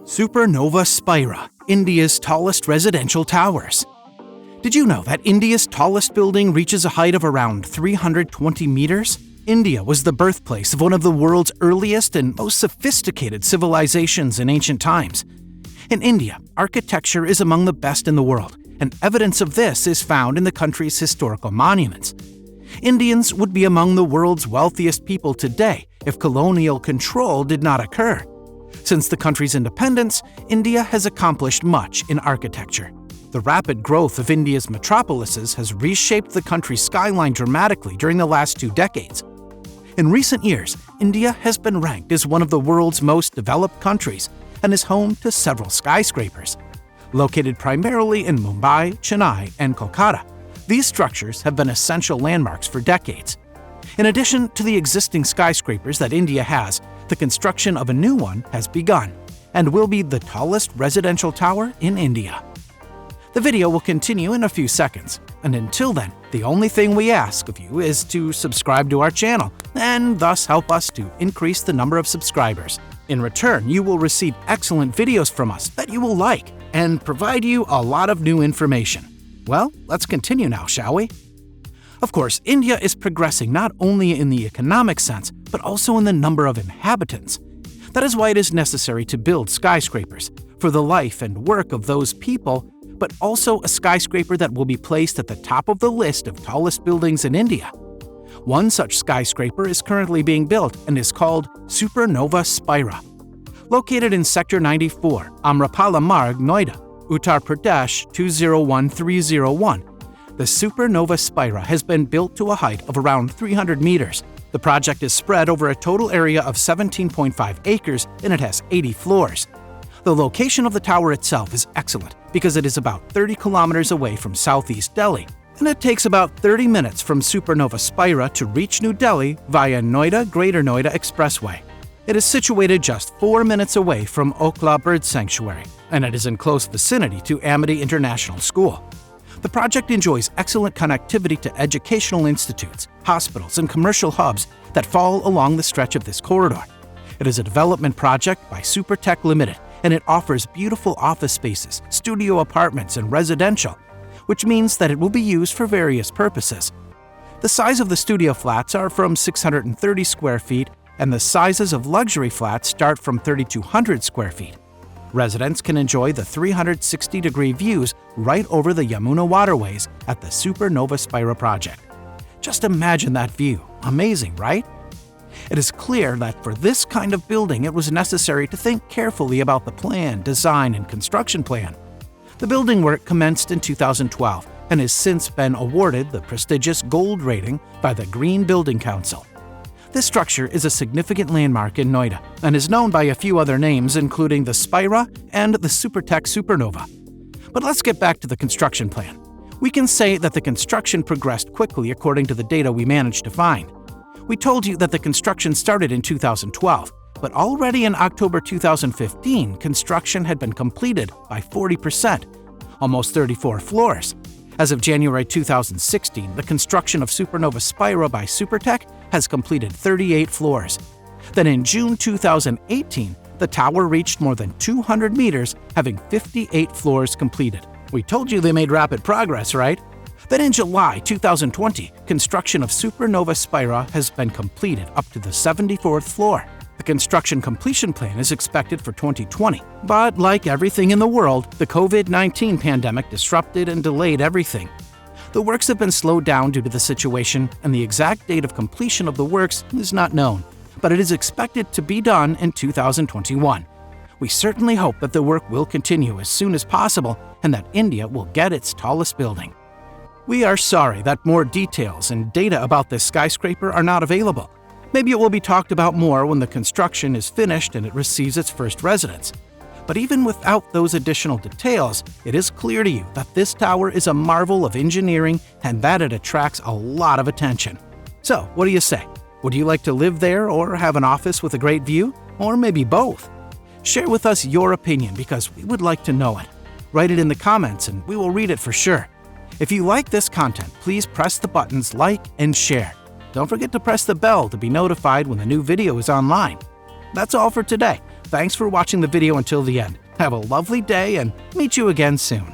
Supernova Spira, India's tallest residential towers. Did you know that India's tallest building reaches a height of around 320 meters? India was the birthplace of one of the world's earliest and most sophisticated civilizations in ancient times. In India, architecture is among the best in the world, and evidence of this is found in the country's historical monuments. Indians would be among the world's wealthiest people today if colonial control did not occur. Since the country's independence, India has accomplished much in architecture. The rapid growth of India's metropolises has reshaped the country's skyline dramatically during the last 2 decades. In recent years, India has been ranked as one of the world's most developed countries and is home to several skyscrapers. Located primarily in Mumbai, Chennai, and Kolkata, these structures have been essential landmarks for decades. In addition to the existing skyscrapers that India has, the construction of a new one has begun and will be the tallest residential tower in India. The video will continue in a few seconds, and until then, the only thing we ask of you is to subscribe to our channel and thus help us to increase the number of subscribers. In return, you will receive excellent videos from us that you will like and provide you a lot of new information. Well, let's continue now, shall we? Of course, India is progressing not only in the economic sense, but also in the number of inhabitants. That is why it is necessary to build skyscrapers for the life and work of those people, but also a skyscraper that will be placed at the top of the list of tallest buildings in India. One such skyscraper is currently being built and is called Supernova Spira. Located in Sector 94, Amrapali Marg, Noida, Uttar Pradesh 201301, the Supernova Spira has been built to a height of around 300 meters. The project is spread over a total area of 17.5 acres and it has 80 floors. The location of the tower itself is excellent because it is about 30 kilometers away from southeast Delhi, and it takes about 30 minutes from Supernova Spira to reach New Delhi via Noida-Greater Noida Expressway. It is situated just 4 minutes away from Okla Bird Sanctuary, and it is in close vicinity to Amity International School. The project enjoys excellent connectivity to educational institutes, hospitals, and commercial hubs that fall along the stretch of this corridor. It is a development project by Supertech Limited, and it offers beautiful office spaces, studio apartments, and residential, which means that it will be used for various purposes. The size of the studio flats are from 630 square feet, and the sizes of luxury flats start from 3,200 square feet. Residents can enjoy the 360-degree views right over the Yamuna waterways at the Supernova Spira project. Just imagine that view. Amazing, right? It is clear that for this kind of building, it was necessary to think carefully about the plan, design, and construction plan. The building work commenced in 2012 and has since been awarded the prestigious Gold rating by the Green Building Council. This structure is a significant landmark in Noida and is known by a few other names, including the Spira and the Supertech Supernova. But let's get back to the construction plan. We can say that the construction progressed quickly according to the data we managed to find. We told you that the construction started in 2012, but already in October 2015, construction had been completed by 40%, almost 34 floors. As of January 2016, the construction of Supernova Spira by Supertech has completed 38 floors. Then in June 2018, the tower reached more than 200 meters, having 58 floors completed. We told you they made rapid progress, right? Then in July 2020, construction of Supernova Spira has been completed up to the 74th floor. The construction completion plan is expected for 2020, but like everything in the world, the COVID-19 pandemic disrupted and delayed everything. The works have been slowed down due to the situation, and the exact date of completion of the works is not known, but it is expected to be done in 2021. We certainly hope that the work will continue as soon as possible and that India will get its tallest building. We are sorry that more details and data about this skyscraper are not available. Maybe it will be talked about more when the construction is finished and it receives its first residents. But even without those additional details, it is clear to you that this tower is a marvel of engineering and that it attracts a lot of attention. So, what do you say? Would you like to live there or have an office with a great view? Or maybe both? Share with us your opinion because we would like to know it. Write it in the comments and we will read it for sure. If you like this content, please press the buttons like and share. Don't forget to press the bell to be notified when the new video is online. That's all for today. Thanks for watching the video until the end. Have a lovely day and meet you again soon.